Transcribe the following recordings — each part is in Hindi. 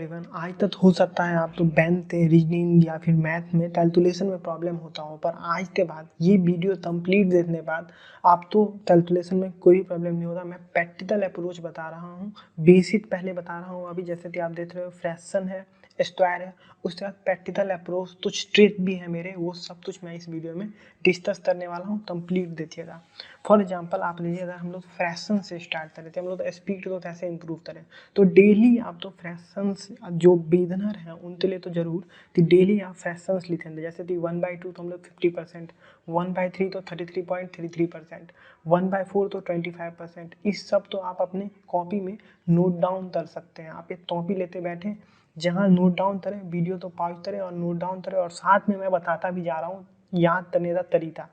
एवरीवन। आज तक हो सकता है आप तो गणित, रीजनिंग या फिर मैथ में कैलकुलेशन में प्रॉब्लम होता हो, पर आज के बाद ये वीडियो कंप्लीट देखने के बाद आप तो कैलकुलेशन में कोई प्रॉब्लम नहीं होगा। मैं प्रैक्टिकल अप्रोच बता रहा हूँ, बेसिक पहले बता रहा हूँ। अभी जैसे कि आप देख रहे हो फ्रैक्शन है, स्क्वायर है, उसके बाद प्रैक्टिकल अप्रोच, कुछ ट्रिक भी है मेरे, वो सब कुछ मैं इस वीडियो में डिस्कस करने वाला हूँ। कंप्लीट देखिएगा। फॉर एग्जांपल आप लीजिए, अगर हम लोग फ्रैक्शन से स्टार्ट करें तो हम लोग स्पीड को कैसे इंप्रूव करें, तो डेली आप तो फ्रैक्शंस जो बिगनर हैं उनके लिए तो जरूर कि डेली आप फ्रैक्शंस लिखेंगे। जैसे कि 1/2 तो हम लोग 50%, 1/3 तो 33.33%, 1/4 तो 25%। इस सब तो आप अपने कॉपी में नोट डाउन कर सकते हैं। आप एक कॉपी लेते बैठे, जहाँ नोट डाउन करें, वीडियो तो पॉज करें और नोट डाउन करें, और साथ में मैं बताता भी जा रहा हूँ याद करने का तरीका।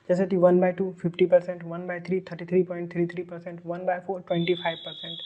जैसे कि 1/2 50%, 1/3 33.33%, 1/4 25%,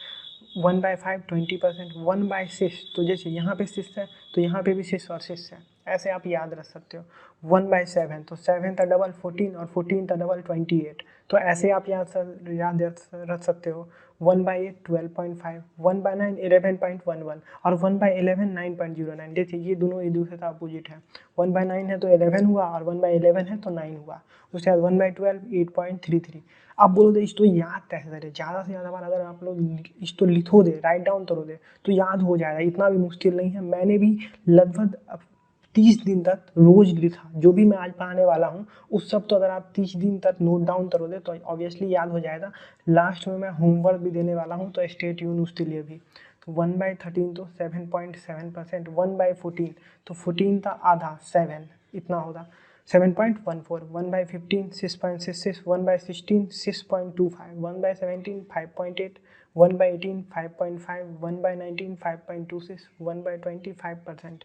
1/5 20%, 1/6 तो जैसे यहाँ पे 6 है तो यहाँ पे भी 6 और 6 है, ऐसे आप याद रख सकते हो। 1/7 तो 7 का डबल 14 और 14 का डबल 28, तो ऐसे आप याद रख सकते हो। 1/8 12.5, 1/9 11.11 और 1/11 9.09। देखिए ये दोनों एक दूसरे का अपोजिट है। 1/9 है तो 11 हुआ और 1/11 है तो 9 हुआ। उसके बाद 1/12 8.33। अब बोलो तो इसको याद कैसे करें? ज़्यादा से ज़्यादा बार अगर आप लोग इसको लिखो दे, राइट डाउन करो दे, तो याद हो जाएगा। इतना भी मुश्किल नहीं है। मैंने भी लगभग 30 दिन तक रोज लिखा। जो भी मैं आज पढ़ाने वाला हूँ उस सब तो अगर आप 30 दिन तक नोट डाउन करोगे तो ऑब्वियसली याद हो जाएगा। लास्ट में मैं होमवर्क भी देने वाला हूँ, तो स्टे ट्यून उसके लिए भी। तो 1/13 तो 7.7%, 1/14 तो 14 का आधा 7 इतना होगा 7.14, 1/15 6.66, 1/16 6.25, 1/17 5.8, 1/18 5.5, 1/19 5.26, 1/20 5%।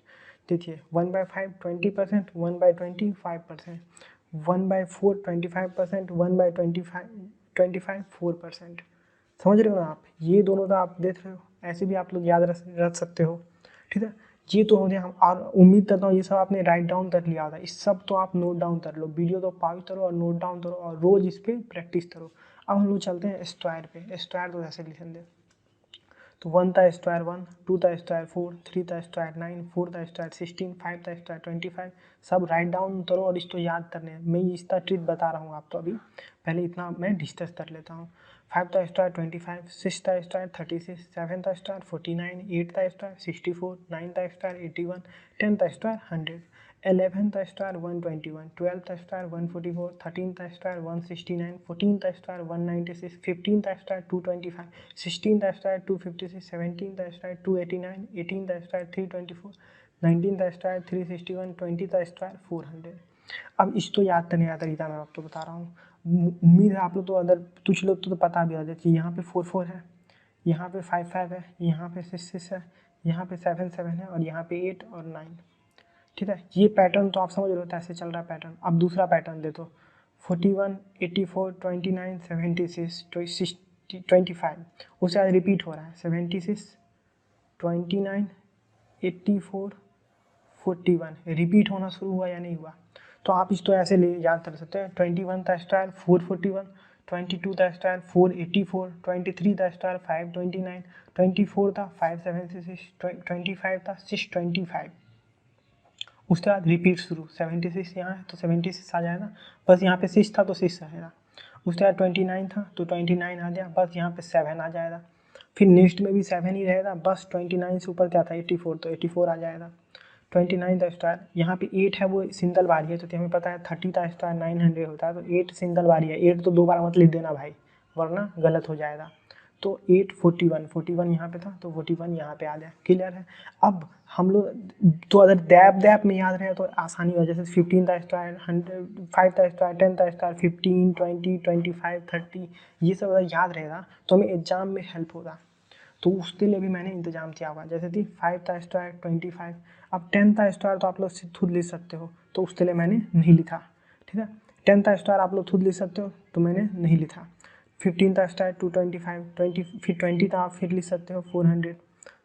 देखिए 1/5 20%, 1/20 5%, 1/4 25%, 1/25 4%। समझ रहे हो ना आप? ये दोनों तो आप देख रहे हो, ऐसे भी आप लोग याद रख सकते हो। ठीक है, ये तो हो गया। हम और उम्मीद करता हूँ ये सब आपने राइट डाउन कर लिया होगा। इस सब तो आप नोट डाउन कर लो, वीडियो तो पॉज करो और नोट डाउन करो और रोज इस पर प्रैक्टिस करो। अब हम लोग चलते हैं स्क्वायर पे। स्क्वायर तो ऐसे लिखेंगे, तो 1 का स्क्वायर 1, 2 का स्क्वायर 4, 3 का स्क्वायर 9, 4 का स्क्वायर 16, 5 का स्क्वायर 25। सब राइट डाउन करो और इसको याद करने हैं। मैं इसका ट्रिक बता रहा हूँ आपको अभी, पहले इतना मैं डिस्कस कर लेता हूँ। 5 का स्क्वायर 25, 6 का स्क्वायर 36, 7 का स्क्वायर 49, 8 का स्क्वायर 64, 9 का स्क्वायर 81, 10 का स्क्वायर 100, 11 का स्क्वायर 121, 12 का स्क्वायर 144, 13 का स्क्वायर 169, 14 का स्क्वायर 196, 15 का स्क्वायर 225, 16 का स्क्वायर 256, 17 का स्क्वायर 289, 18 का स्क्वायर 324, 19 का स्क्वायर 361, 20 का स्क्वायर 400। अब इसको याद करने का तरीका मैं आपको बता रहा हूँ। उम्मीद है आप लोग तो अगर कुछ लोग तो पता भी आ जाए कि यहाँ पे 4 है, यहाँ पे 5 है, यहाँ पे 6 है, यहाँ पे 7 है और यहाँ पे 8 और 9। ठीक है, ये पैटर्न तो आप समझ रहे हो कैसे चल रहा है पैटर्न। अब दूसरा पैटर्न दे दो, 41 84 29 76 25, उससे आज रिपीट हो रहा है 76 29 84 41, रिपीट होना शुरू हुआ या नहीं हुआ। तो आप इसको ऐसे ले याद कर सकते हैं। 21 का स्क्वायर 441, 22 का स्क्वायर 484, 23 का स्क्वायर 529, 24 था 576, 25 था 625। उसके बाद रिपीट शुरू, 76 यहाँ है तो 76 आ जाएगा, बस यहाँ पे 6 था तो 6 आएगा। उसके बाद 29 था तो 29 आ गया, बस यहाँ पे 7 आ जाएगा। फिर नेक्स्ट में भी 7 ही रहेगा, बस 29 से ऊपर क्या था 84, तो 84 आ जाएगा। 29 का स्क्वायर, यहाँ पे 8 है वो सिंगल बारी है, तो हमें पता है 30 का स्क्वायर 900 होता है, तो 8 सिंगल बारी है। 8 तो 2 बार मत लिख देना भाई, वरना गलत हो जाएगा। तो 8 41 यहाँ पे था तो 41 यहाँ पे आ जाए। क्लियर है? अब हम लोग तो अगर दैप में याद रहे तो आसानी हो, जैसे 15 का स्क्वायर 100, 5 का स्क्वायर 10 का स्क्वायर 15 20 25 30, ये सब अगर याद रहेगा तो हमें एग्जाम में हेल्प होगा। तो उसके लिए भी मैंने इंतजाम किया हुआ, जैसे कि 5 का स्क्वायर 25। अब 10 का स्क्वायर तो आप लोग खुद लिख सकते हो, तो उसके लिए मैंने नहीं लिखा। ठीक है, 10 का स्क्वायर आप लोग खुद लिख सकते हो, तो मैंने नहीं लिखा। 15 का स्क्वायर 225, 20 फिर 20 का आप फिर लिख सकते हो 400,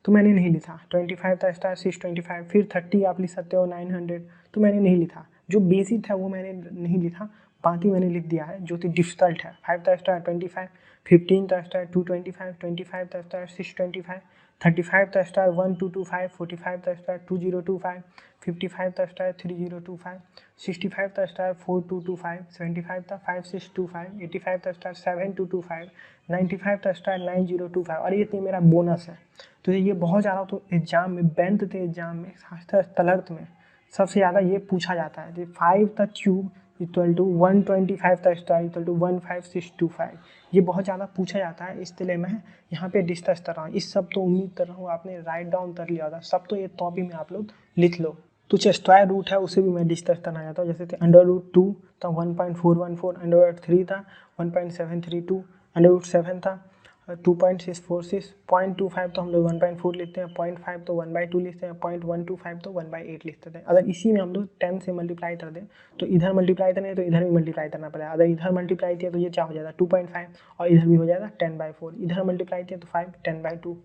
तो मैंने नहीं लिखा। 25 का स्क्वायर 625, फिर 30 आप लिख सकते हो 900, तो मैंने नहीं लिखा। जो बेसिक था वो मैंने नहीं लिखा, बाकी मैंने लिख दिया है जो कि डिफ़िकल्ट है। 5 का स्टार 25, 15 का स्टार 225, 25 का स्टार 625, 35 का स्टार 1225, 45 का स्टार 2025, 55 का स्टार 3025, 65 का स्टार 4225, 75 का 5625, 85 का स्टार 7225, 95 का स्टार 9025 और ये मेरा बोनस है। तो ये बहुत ज़्यादा तो एग्जाम में बैंक के एग्जाम में खासकर तलर्थ में सबसे ज़्यादा ये पूछा जाता है। 5 का क्यूब इक्वल टू 125 का स्टार इक्वल टू 15625, ये बहुत ज़्यादा पूछा जाता है, इसलिए मैं यहाँ पे डिस्कस कर रहा हूँ। इस सब तो उम्मीद कर रहा हूँ आपने राइट डाउन कर लिया होगा, सब तो ये टॉपिक में आप लोग लिख लो। कुछ स्क्वायर रूट है उसे भी मैं डिस्कस करना चाहता हूँ, जैसे √2 था 1.414, √3 था 1.732, √7 था 2.646, 0.25 तो हम लोग 1.4 लिखते हैं, 0.5 तो 1/2 लिखते हैं, 0.125 तो 1/8 लिखते हैं। अगर इसी में हम लोग 10 से मल्टीप्लाई कर दें तो इधर मल्टीप्लाई करें तो इधर भी मल्टीप्लाई करना पड़ेगा। अगर इधर मल्टीप्लाई किया तो ये क्या हो जाएगा 2.5 और इधर भी हो जाएगा 10/4, इधर मल्टीप्लाई किया तो 5 10/2,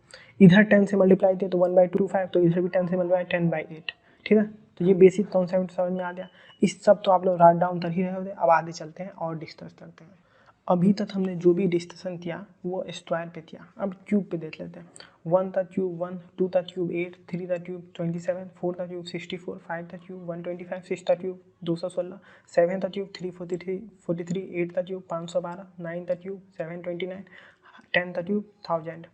इधर 10 से मल्टीप्लाई किया तो 1/25 तो इधर भी 10 से मल्टीप्लाई 10/8। ठीक है, तो ये बेसिक कॉन्सेप्ट समझ में आ गया। इस सब तो आप लोग राइट डाउन कर ही रहे होंगे। अब आगे चलते हैं और डिस्कस करते हैं। अभी तक हमने जो भी डिस्कशन किया वो स्क्वायर पे किया, अब क्यूब पे देख लेते हैं। 1 का क्यूब 1, 2 का क्यूब 8, 3 का क्यूब 27, 4 का क्यूब 64, 5 का क्यूब 125, 6 का क्यूब 216, 7 का क्यूब 343, 8 का क्यूब 512, 9 का क्यूब 729, 10 का क्यूब 1000,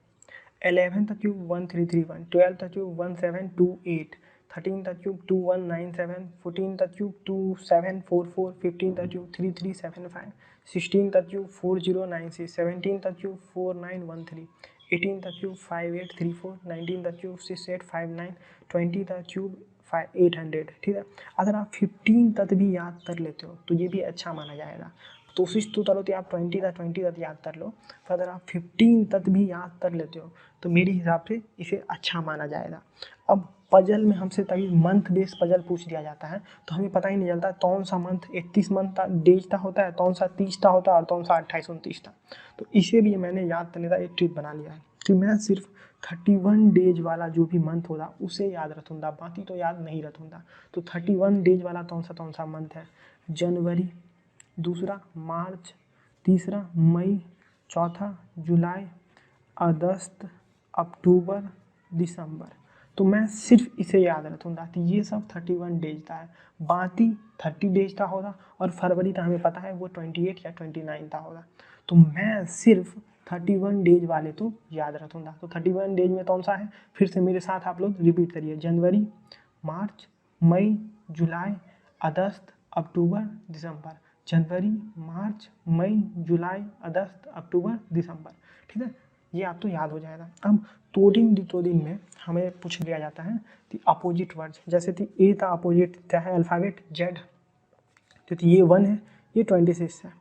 11 का क्यूब 1331, 12 का क्यूब 1728, 13 का क्यूब 2197, 14 का क्यूब 2744, 15 का क्यूब 3375, 16 का क्यूब 4096, 17 का क्यूब 4913, 18 का क्यूब 5834, 19 का क्यूब 6859, 20 का क्यूब 800। ठीक है, अगर आप 15 तक भी याद कर लेते हो तो ये भी अच्छा माना जाएगा। कोशिश तो करो कि आप 20 तक याद कर लो, तो अगर आप 15 तक भी याद कर लेते हो तो मेरे हिसाब से इसे अच्छा माना जाएगा। अब पजल में हमसे तभी मंथ बेस पजल पूछ दिया जाता है तो हमें पता ही नहीं चलता कौन सा मंथ 31 मंथ का डेज का होता है, कौन सा 30 का होता है और कौन सा 28 29 का। तो इसीलिए मैंने याद करने का एक ट्रिक बना लिया है कि मैं सिर्फ 31 डेज वाला जो भी मंथ होगा उसे याद रखूँगा, बाकी तो याद नहीं रखूँगा। तो 31 डेज वाला कौन सा मंथ है, जनवरी, दूसरा मार्च, तीसरा मई, चौथा जुलाई, अगस्त, अक्टूबर, दिसंबर। तो मैं सिर्फ इसे याद रखूँगा कि ये सब 31 डेज का है, बाकी 30 डेज का होगा और फरवरी का हमें पता है वो 28 या 29 का होगा। तो मैं सिर्फ 31 डेज वाले तो याद रखूँगा। तो 31 डेज में कौन सा है, फिर से मेरे साथ आप लोग रिपीट करिए, जनवरी, मार्च, मई, जुलाई, अगस्त, अक्टूबर, दिसंबर। जनवरी, मार्च, मई, जुलाई, अगस्त, अक्टूबर, दिसंबर। ठीक है, ये आप तो याद हो जाएगा। अब तोडिन डिटोडिन में हमें पूछ लिया जाता है कि अपोजिट वर्ड्स, जैसे कि ए का अपोजिट क्या है अल्फ़ाबेट जेड, तो ये 1 है, ये 26 है।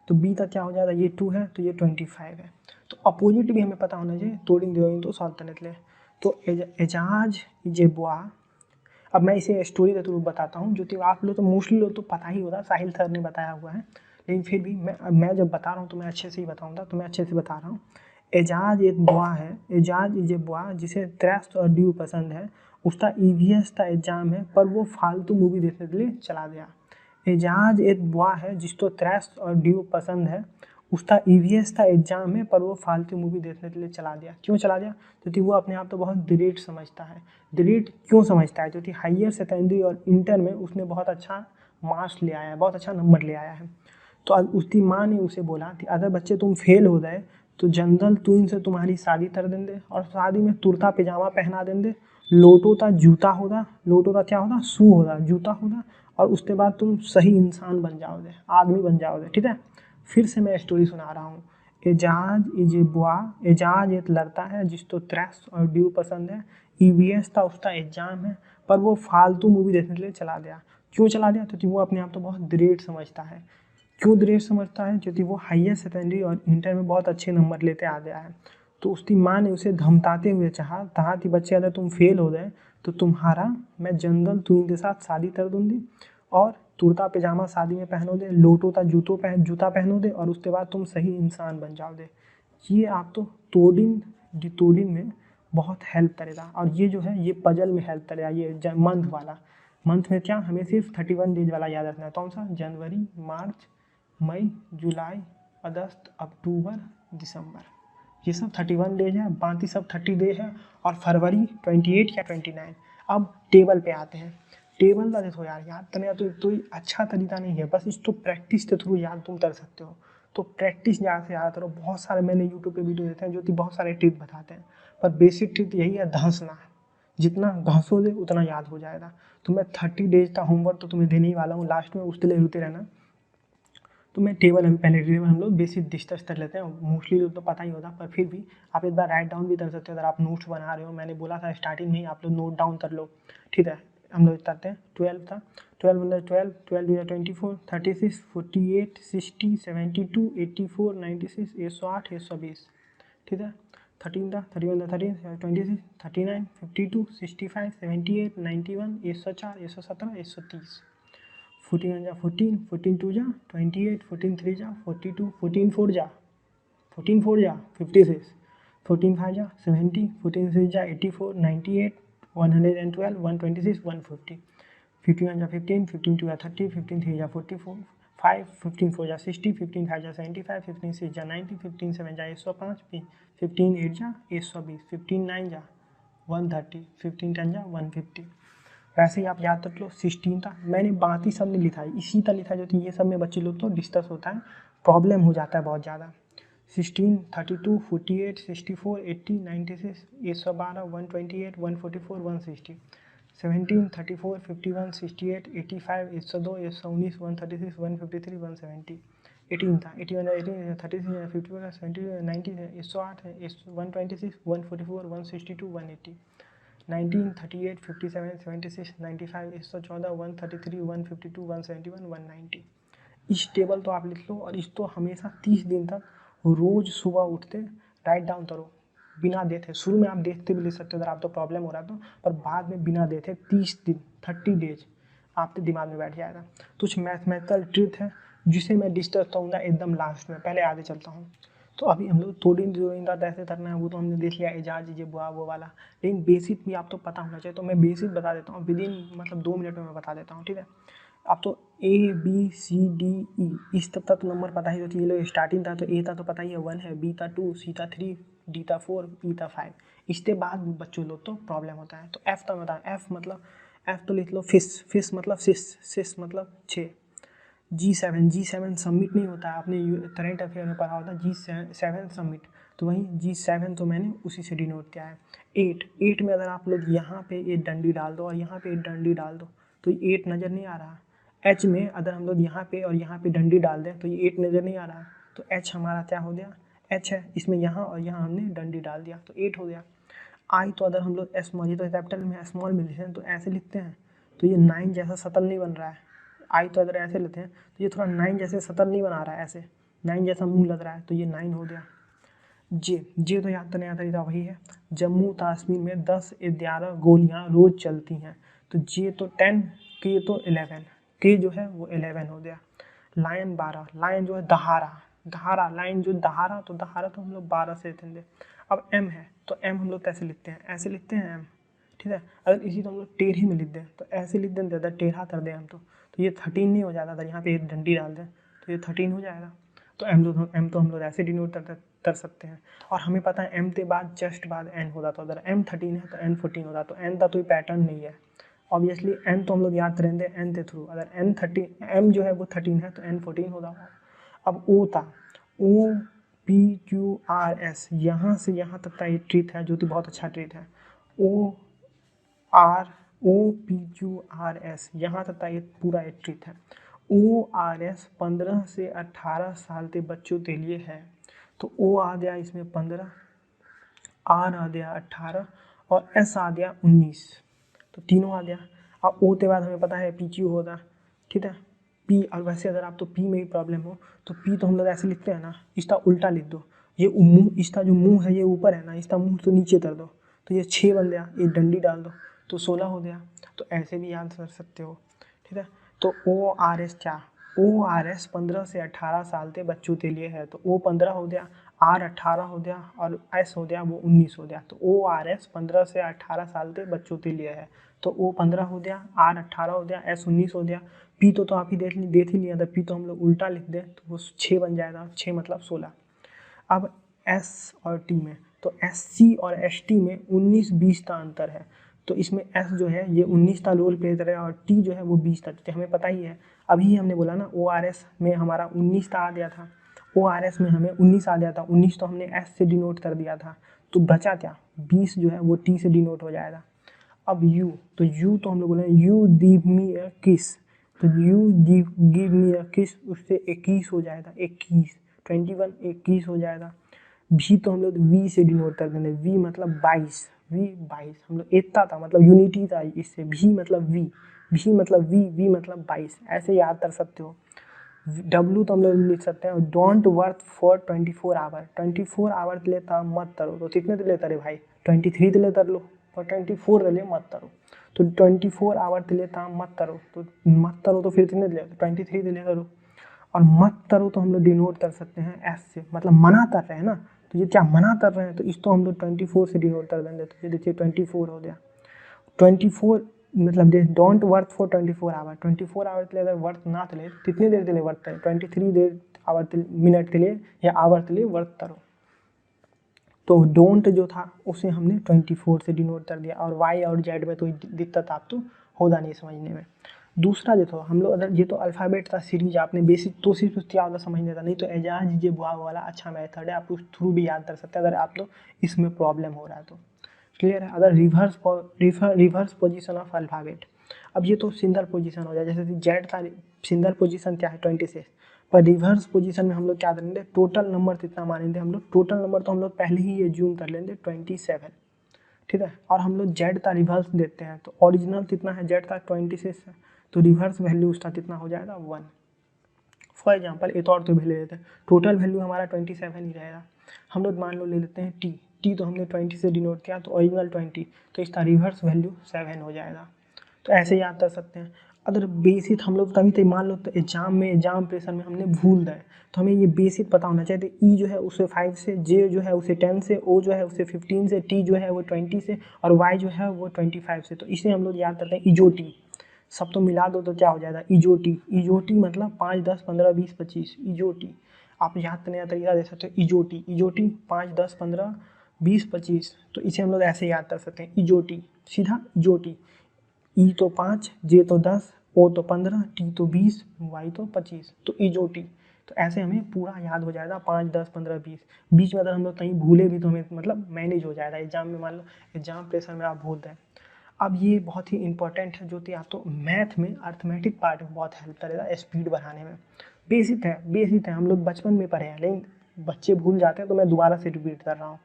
तो बी का क्या हो जाएगा, ये 2 है तो ये 25 है। तो अपोजिट भी हमें पता होना चाहिए, तोडिन डिटोडिन तो सॉल्व करने के लिए। तो एजाज इजेबुआ, अब मैं इसे स्टोरी के थ्रू बताता हूँ जो कि आप लोग तो मोस्टली लोग तो पता ही होगा, साहिल सर ने बताया हुआ है, लेकिन फिर भी मैं जब बता रहा हूँ तो मैं अच्छे से ही बताऊँगा, तो मैं अच्छे से बता रहा हूँ। एजाज एक बुआ है, एजाज इज ए बुआ जिसे त्रैस्ट और ड्यू पसंद है, उसका ईवीएस का एग्जाम है पर वो फालतू मूवी देखने के लिए चला गया। एजाज एक बुआ है जिसको त्रैस्ट और ड्यू पसंद है, उसका ईवीएस का एग्जाम है पर वो फालतू मूवी देखने के लिए चला गया। क्यों चला गया, क्योंकि वो अपने आप तो बहुत ग्रेट समझता है। ग्रेट क्यों समझता है, क्योंकि हायर सेकेंडरी और इंटर में उसने बहुत अच्छा मार्क्स ले आया है, बहुत अच्छा नंबर ले आया है। तो अब उसकी माँ ने उसे बोला कि अगर बच्चे तुम फेल हो गए तो जनरल ट्यून से तुम्हारी शादी कर देंगे और शादी में कुर्ता पैजामा पहना देंगे, लोटो का जूता होगा, लोटो का क्या होगा, शू होगा, जूता होगा, और उसके बाद तुम सही इंसान बन जाओगे, आदमी बन जाओगे। ठीक है, फिर से मैं स्टोरी सुना रहा हूँ। एजाज इज ए बुआ, एजाज एक लड़का है जिसको त्रैश और ड्यू पसंद है, ईवीएस था उसका एग्जाम है पर वो फालतू मूवी देखने के लिए चला गया। क्यों चला गया, क्योंकि वो अपने आप तो बहुत ग्रेट समझता है। क्यों ग्रेट समझता है, क्योंकि वो हायर सेकेंडरी और इंटर में बहुत अच्छे नंबर लेते आ गया है। तो उसकी माँ ने उसे धमकाते हुए कहा कि बच्चे अगर तुम फेल हो गए तो तुम्हारा मैं जनरल ट्यून के साथ शादी कर दूँगी और कुर्ता पैजामा शादी में पहनोगे, लोटो का जूता पहनोगे और उसके बाद तुम सही इंसान बन जाओगे। ये आप तो तोडिन में बहुत हेल्प करेगा, और ये जो है ये पजल में हेल्प करेगा। ये मंथ वाला, मंथ में क्या हमें सिर्फ 31 डेज वाला याद रखना है, कौन सा, जनवरी, मार्च, मई, जुलाई, अगस्त, अक्टूबर, दिसंबर, ये सब 31 डेज है, बाकी सब 30 डेज है, और फरवरी 28 या 29। अब टेबल पे आते हैं। टेबल का देखो यार, याद करने का तो अच्छा तरीका नहीं है, बस इसको प्रैक्टिस के थ्रू याद तुम कर सकते हो। तो प्रैक्टिस ज़्यादा से ज़्यादा करो। बहुत सारे मैंने यूट्यूब पे वीडियो देते हैं जो कि बहुत सारे ट्रिक बताते हैं, पर बेसिक ट्रिक यही है, घंसना। जितना घंसोगे उतना याद हो जाएगा। तो मैं 30 डेज का होमवर्क तो तुम्हें देने ही वाला हूँ लास्ट में, उसके लिए रुके रहना। तो मैं टेबल अभी पहले टेबल हम लोग बेसिक डिस्कस कर लेते हैं, मोस्टली तो पता ही होता, पर फिर भी आप एक बार राइट डाउन भी कर सकते हो अगर आप नोट्स बना रहे हो। मैंने बोला था स्टार्टिंग में ही आप लोग नोट डाउन कर लो, ठीक है। हम लोग करते हैं 12 था, 12 मतलब 12, 12 24, 36, 48, 60, 72, 84, 96, 108, 120, ठीक है। 13 था, 31 था, 13, 26, 39, 52, 65, 78, 91, 104, 117, 130, 14 जा 14, 14 2 जा 28, 14 3 जा 42, 14 4 जा 56, 14 5 जा 70, 14 6 जा 84, 98, 112, 126, 150, 51 जा 15, 15 2 जा 30, 15 3 जा 44, 5, 15 4 जा 60, 15 5 जा 75, 15 6 जा 90, 15 7 जा 105, 15 8 जा 120, 15 9 जा 130, 15 10 जा 150। वैसे ही आप याद रख लो। 16 था, मैंने बाकी सब नहीं लिखा है, इसी तरह लिखा जो थी, ये सब में बच्चे लोग तो डिस्कस होता है, प्रॉब्लम हो जाता है बहुत ज़्यादा। 16, 32, 48, 64, 80, 96, 112, 128, 144, 160, 17, 34, 51, 68, 85, 102, 119, 136, 153, 170, 18 था, 81, 18, 36, 51, 70, 90, 108 है, 126, 144, 162, 180, 19, 38, 57, 76, 95, 114, 133, 152, 171, 190। इस टेबल तो आप लिख लो, और इस तो हमेशा 30 दिन तक रोज़ सुबह उठते राइट डाउन करो, बिना देखे। शुरू में आप देखते भी लिख सकते हो अगर आप तो प्रॉब्लम हो रहा है तो, पर बाद में बिना देखे 30 दिन 30 डेज आपके दिमाग में बैठ जाएगा। कुछ मैथमेटिकल ट्रिक है जिसे मैं डिस्कस करूँगा एकदम लास्ट में, पहले आगे चलता हूँ। तो अभी हम लोग थोड़ी का कैसे करना है वो तो हमने देख लिया, एजाज ये वो वाला, लेकिन बेसिक भी आप तो पता होना चाहिए। तो मैं बेसिक बता देता हूँ, विदिन मतलब 2 मिनट में मैं बता देता हूँ, ठीक है। आप तो ABCDE इस तक तो नंबर पता ही होती है। लोग स्टार्टिंग था तो A था तो पता ही है 1 है, B था 2, C था 3, D था 4, E था 5। इसके बाद बच्चों लोग तो प्रॉब्लम होता है। तो F तो बता, F तो लिख लो फिश मतलब सिस मतलब 6। G7 सबमिट नहीं होता है, आपने करंट अफेयर में पढ़ा होता है G7 सबमिट, तो वहीं G7 तो मैंने उसी से डिनोट किया है। 8 में अगर आप लोग यहाँ पे एक डंडी डाल दो और यहाँ पे एक डंडी डाल दो तो ये 8 नज़र नहीं आ रहा। H में अगर हम लोग यहाँ पे और यहाँ पे डंडी डाल दें तो ये 8 नज़र नहीं आ रहा, तो H हमारा क्या हो गया, H है, इसमें यहाँ और यहाँ हमने डंडी डाल दिया तो 8 हो गया। I तो अगर हम लोग स्मॉल, ये तो कैपिटल में स्मॉल में लिखते हैं तो ऐसे लिखते हैं, तो ये 9 जैसा शतल नहीं बन रहा है। I तो अगर ऐसे लेते हैं तो ये थोड़ा 9 जैसे शतल नहीं बना रहा है, ऐसे 9 जैसा मुंह लग रहा है, तो ये 9 हो गया। जे तो याद करने आता था वही है, जम्मू कश्मीर में 10-11 गोलियां रोज चलती हैं, तो जे तो 10, के तो 11, के जो है वो 11 हो गया। लायन 12, लायन जो है दहाड़ा लाइन जो दहाड़ा तो हम लोग 12 से लेते हैं। अब एम है तो एम हम लोग कैसे लिखते हैं, ऐसे लिखते हैं एम, ठीक है। अगर इसी तो हम लोग टेढ़े में लिख दें तो ऐसे लिख दें, ज़्यादा टेढ़ा कर दें हम तो ये 13 नहीं हो जाता। अगर यहाँ पे एक डंडी डाल दें तो ये 13 हो जाएगा। तो एम तो हम लोग ऐसे डिनोट कर सकते हैं। और हमें पता है एम के बाद जस्ट बाद एन होता, तो अगर एम 13 है तो एन 14 होता, तो एन का कोई पैटर्न नहीं है। ऑब्वियसली एन तो हम लोग याद करेंगे एन के थ्रू, अगर एम जो है वो 13 है तो एन 14 होगा। अब ओ था, OPQRS, यहाँ से यहाँ तक का ये ट्रिक है जो कि बहुत अच्छा ट्रिक है। OPQRS यहाँ तक का ये पूरा एक ट्रिक है। ORS 15 से 18 साल के बच्चों के लिए है, तो O आ गया इसमें 15, R आ गया 18 और S आ गया 19, तो तीनों आ गया। अब O के बाद हमें पता है PQ होगा, ठीक है। P, और वैसे अगर आप तो P में ही प्रॉब्लम हो तो P तो हम लोग ऐसे लिखते हैं ना, इसका उल्टा लिख दो, ये मुँह, इसका जो मुँह है ये ऊपर है ना, इसका मुँह तो नीचे कर दो, तो ये 6 बन गया, ये डंडी डाल दो तो 16 हो गया। तो ऐसे भी याद कर सकते हो, ठीक है। तो ORS क्या, ORS 15 से 18 साल के बच्चों के लिए है, तो O 15 हो गया। आर 18 हो गया और एस हो गया वो 19 हो गया। तो ओ आर एस 15 से 18 साल के बच्चों के लिए है। तो ओ 15 हो गया, आर 18 हो गया, एस 19 हो गया। पी तो आप ही देख ही लिया था, पी तो हम लोग उल्टा लिख दें तो वो 6 बन जाएगा, 6 मतलब 16। अब एस और टी में, तो एस सी और एस टी में 19-20 का अंतर है। तो इसमें एस जो है ये 19 का रोल प्ले करेगा और टी जो है वो 20 का, तो हमें पता ही है। अभी हमने बोला ना ओ आर एस में हमारा 19 का आ गया था, ओ आर एस में हमें 19 आ गया था, 19 तो हमने एस से डिनोट कर दिया था, तो बचा क्या, 20 जो है वो टी से डिनोट हो जाएगा। अब यू, तो यू तो हम लोग बोले यू गिव मी अ किस, तो यू गिव मी अ किस, उससे 21 हो जाएगा, 21 21 21 हो जाएगा। भी तो हम लोग वी से डिनोट कर देंगे, वी मतलब 22, वी 22 हम लोग एकता था मतलब यूनिटी था इससे, भी मतलब भी मतलब वी मतलब 22, ऐसे याद कर सकते हो। डब्लू तो हम लोग लिख सकते हैं don't work for 24 hour, 24 hour के लिए काम मत करो, तो कितने के लिए करे भाई 23 के लिए कर लो, और 24 के लिए मत करो। तो 24 आवर के लिए काम मत करो, तो मत करो तो फिर कितने के लिए, 23 के लिए करो। और मत करो तो हम लोग डिनोट कर सकते हैं एस से, मतलब मना कर रहे हैं ना, तो ये क्या मना कर रहे हैं, तो इसको हम लोग 24 से डिनोट कर देंगे। तो ये देखिए 24 हो गया। 24 मतलब don't work for 24 hour, 24 hour के लिए अगर वर्क ना चले तो कितनी देर के लिए वर्क करें, 23 देर आवर मिनट के लिए या आवर के लिए वर्क करो। तो डोंट जो था उसे हमने 24 से डिनोट कर दिया, और वाई और जेड में तो दिक्कत आप तो होगा नहीं समझने में। दूसरा जो था हम लोग, अगर ये तो अल्फ़ाबेट का सीरीज आपने बेसिक तो सिर्फ उसकी याद समझ लेता, नहीं तो एजाज ये बुआ वाला अच्छा मेथड है, आप उस थ्रू भी याद कर सकते हैं अगर आप लोग इसमें प्रॉब्लम हो रहा है तो। क्लियर है। अगर रिवर्स पोजीशन ऑफ अल्फ़ाबेट, अब ये तो सिंगल पोजीशन हो जाए, जैसे कि जेड का सिंगल पोजीशन क्या है 26, पर रिवर्स पोजीशन में हम लोग क्या करेंगे, टोटल नंबर कितना मानेंगे हम लोग, टोटल नंबर तो हम लोग पहले ही एज्यूम कर लेंगे 27, ठीक है। और हम लोग जेड का रिवर्स देते हैं, तो ओरिजिनल कितना है जेड का 26 है, तो रिवर्स वैल्यू उसका कितना हो जाएगा 1। फॉर एग्जाम्पल एक और तो भी ले लेते हैं, टोटल वैल्यू हमारा 27 ही रहेगा। हम लोग मान लो ले लेते हैं टी, टी तो हमने 20 से डिनोट किया, तो ओरिजिनल 20, तो इसका रिवर्स वैल्यू 7 हो जाएगा। तो ऐसे याद कर सकते हैं। अगर बेसिक हम लोग तभी तो मान लो तो एग्जाम प्रेशर में हमने भूल गए, तो हमें ये बेसिक पता होना चाहिए। तो ई जो है उसे 5 से, जे जो है उसे 10 से, ओ जो है उसे 15 से, टी जो है वो 20 से, और वाई जो है वो 25 से। तो इसे हम लोग याद करते हैं इजोटी, सब तो मिला दो तो क्या हो जाएगा इजोटी, इजोटी मतलब 5 10 15 20 25 इजोटी। आप याद करने का तरीका दे सकते हो इजोटी, इजोटी 5 10 15 20 25, तो इसे हम लोग ऐसे याद कर सकते हैं इजोटी, सीधा इजोटी। ई तो 5, जे तो 10, ओ तो 15, टी तो 20, वाई तो 25, तो इजोटी। तो ऐसे हमें पूरा याद हो जाएगा 5 10 15 20। बीच में अगर हम लोग कहीं भूले भी तो हमें मतलब मैनेज हो जाएगा एग्जाम में, मान लो एग्जाम प्रेशर में आप भूल गए। अब ये बहुत ही इंपॉर्टेंट है जो कि आप तो मैथ में अर्थमेटिक पार्ट में बहुत हेल्प करेगा स्पीड बढ़ाने में। बेसिक है हम लोग बचपन में पढ़े हैं, लेकिन बच्चे भूल जाते हैं, तो मैं दोबारा से रिपीट कर रहा हूँ।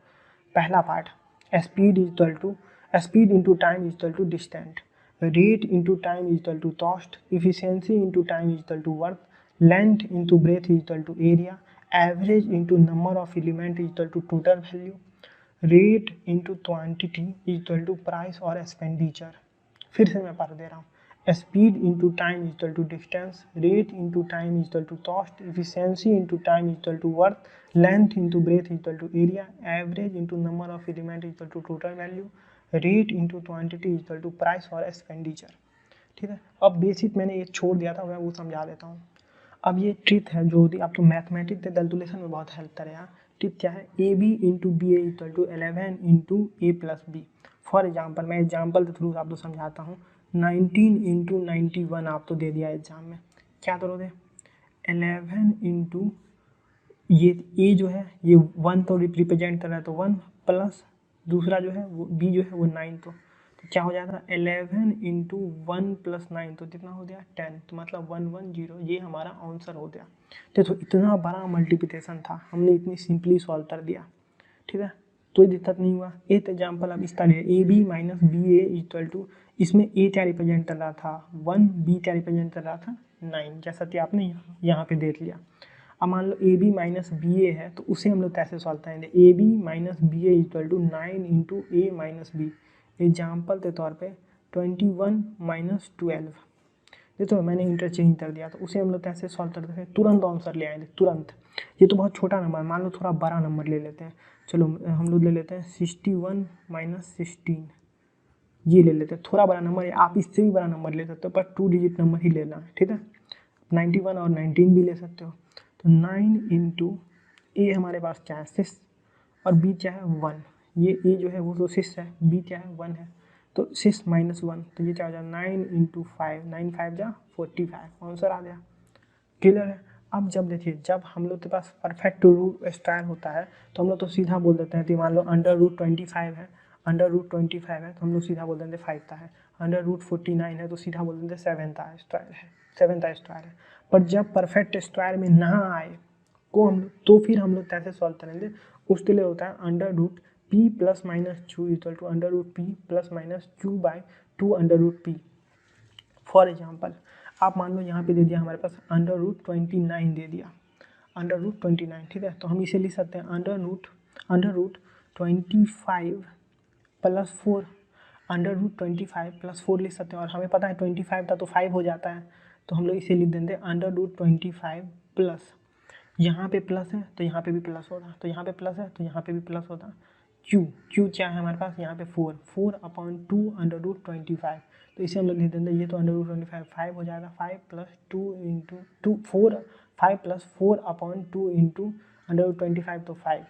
पहला part, speed into time is equal to distant, rate into time is equal to cost, efficiency into time is equal to work, length into breadth is equal to area, average into number of element is equal to total value, rate into quantity is equal to price और एक्सपेंडिचर। फिर से मैं पढ़ दे रहा हूँ, speed into time is equal to distance, rate into time is equal to cost, efficiency into time is equal to work, length into breadth is equal to area, average into number of element is equal to total value, rate into quantity is equal to price और एक्सपेंडिचर। ठीक है। अब बेसिक मैंने एक छोड़ दिया था, मैं वो समझा देता हूँ। अब ये ट्रिथ है जो आप तो मैथमेटिक्स के कैलकुलेशन में बहुत हेल्प करेगा। ट्रिथ क्या है, A B into B A equal to 11 into A plus B. For example मैं एग्जाम्पल के थ्रू आपको समझाता हूँ। 19 इंटू 91 आप तो दे दिया एग्जाम में, क्या करोगे 11 इंटू ये ए जो है ये 1 तो रिप्रेजेंट कर रहा है, तो 1 प्लस दूसरा जो है वो बी जो है वो 9, तो क्या हो जाएगा 11 इंटू 1 प्लस 9, तो कितना हो गया 10, तो मतलब 110, ये हमारा आंसर हो गया। देखो इतना बड़ा मल्टीप्लिकेशन था, हमने इतनी सिंपली सॉल्व कर दिया। ठीक है, कोई दिक्कत नहीं हुआ। एक एग्जाम्पल अब इसका है, A B minus B A equal to, इसमें ए क्या रिप्रेजेंट कर रहा था 1, बी क्या रिप्रेजेंट कर रहा था 9, जैसा कि आपने यहाँ पे देख लिया। अब मान लो A B minus B A है, तो उसे हम लोग कैसे सॉल्व करेंगे, A B minus B A equal to 9 into A minus B. Example के तौर पे 21 माइनस 12, ये तो मैंने इंटरचेंज कर दिया, तो उसे हम लोग कैसे सॉल्व करते हैं, तुरंत आंसर ले आएंगे तुरंत। ये तो बहुत छोटा नंबर है, मान लो थोड़ा बड़ा नंबर ले लेते हैं। चलो हम लोग ले लेते हैं 61 - 16, ये ले लेते हैं थोड़ा बड़ा नंबर है। आप इससे भी बड़ा नंबर ले सकते हो, पर 2 डिजिट नंबर ही लेना है, ठीक है। 91 और 19 भी ले सकते हो। तो 9 इंटू ए हमारे पास क्या है 6, और बी क्या है 1। ये ए जो है वो तो 6 है, बी क्या है 1 है, तो 6 - 1, तो ये क्या हो जाए 9 इंटू 5, 9 5 जा 45, आंसर आ गया। क्लियर है। अब जब देखिए, जब हम लोग के पास परफेक्ट रूट स्क्वायर होता है तो हम लोग तो सीधा बोल देते हैं कि मान लो √25 है, √25 है तो हम लोग सीधा बोल देते हैं 5 है, √49 है तो सीधा बोल देते हैं 7 स्क्वायर है, 7 स्क्वायर है। पर जब परफेक्ट स्क्वायर में ना आए को हम लोग, तो फिर हम लोग कैसे सॉल्व करेंगे, उसके लिए होता है √p + -2 equal to √p + -2/2 √p। For example आप मान लो यहाँ पे दे दिया हमारे पास √29 दे दिया, √29, ठीक है। तो हम इसे लिख सकते हैं √25 + 4, √25 + 4 लिख सकते हैं। और हमें पता है 25 था तो 5 हो जाता है, तो हम लोग इसे लिख देंगे √25 प्लस, यहाँ पे प्लस है तो यहाँ पे भी प्लस होगा, तो यहाँ पे प्लस है तो यहाँ पे भी प्लस होता। क्यू क्या है हमारे पास यहाँ पे 4/2 √25, तो इसे हम लोग लिख देंगे, ये तो √25 5 हो जाएगा, 5 + 2 इंटू 2 4, 5 + 4/2 इंटू √25 तो 5,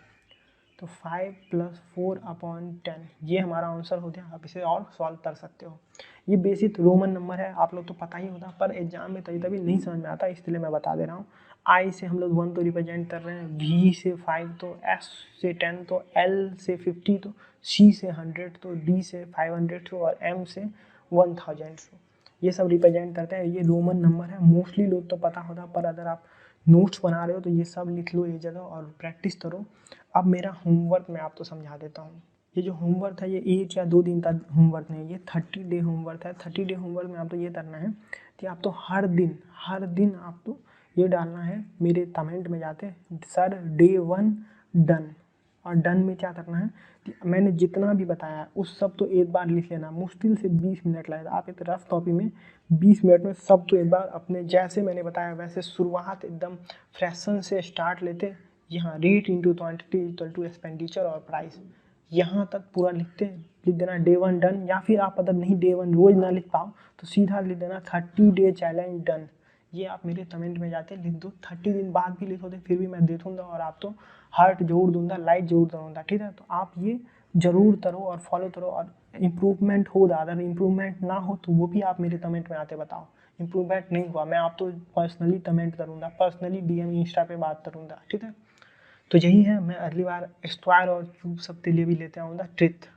तो 5 + 4/10, ये हमारा आंसर हो गया। आप इसे और सॉल्व कर सकते हो। ये बेसिक रोमन नंबर है, आप लोग तो पता ही होता, पर एग्जाम में तभी नहीं समझ में आता, इसलिए मैं बता दे रहा हूँ। आई से हम लोग 1 तो रिप्रेजेंट कर रहे हैं, वी से 5 तो, एस से 10 तो, एल से 50 तो, सी से 100 तो, डी से 500 तो, और एम से 1000 तो, ये सब रिप्रेजेंट करते हैं। ये रोमन नंबर है, मोस्टली लोग तो पता होता, पर अगर आप नोट्स बना रहे हो तो ये सब लिख लो एक जगह और प्रैक्टिस करो। अब मेरा होमवर्क मैं आपको समझा देता हूँ। ये जो होमवर्क है ये 1 या 2 दिन का होमवर्क नहीं, ये 30 डे होमवर्क है। 30 डे होमवर्क में आपको ये करना है कि आप तो हर दिन आप तो ये डालना है मेरे कमेंट में जाते, सर डे 1 डन, और डन में क्या करना है कि मैंने जितना भी बताया उस सब तो एक बार लिख लेना, मुश्किल से 20 मिनट लगेगा। आप एक रफ कॉपी में 20 मिनट में सब तो एक बार अपने जैसे मैंने बताया वैसे शुरुआत एकदम फ्रैक्शन से स्टार्ट लेते, यहाँ rate into quantity equal to expenditure और प्राइस, यहाँ तक पूरा लिख देना डे 1 डन। या फिर आप अगर नहीं डे 1 रोज ना लिख पाओ तो सीधा लिख देना 30 डे चैलेंज डन। ये आप मेरे कमेंट में जाके लिख दो, 30 दिन बाद भी लिखोगे फिर भी मैं देखूंगा और आप तो हार्ट जरूर दूंगा, लाइक जरूर दूंगा, ठीक है। तो आप ये जरूर करो और फॉलो करो, और इम्प्रूवमेंट हो, अगर इम्प्रूवमेंट ना हो तो वो भी आप मेरे कमेंट में आते बताओ। इम्प्रूवमेंट नहीं हुआ मैं आप तो पर्सनली कमेंट करूँगा, पर्सनली DM इंस्टा पे बात करूँगा, ठीक है। तो यही है, मैं अगली बार स्क्वायर और क्यूब सब के लिए भी लेते आऊँगा ट्रिथ।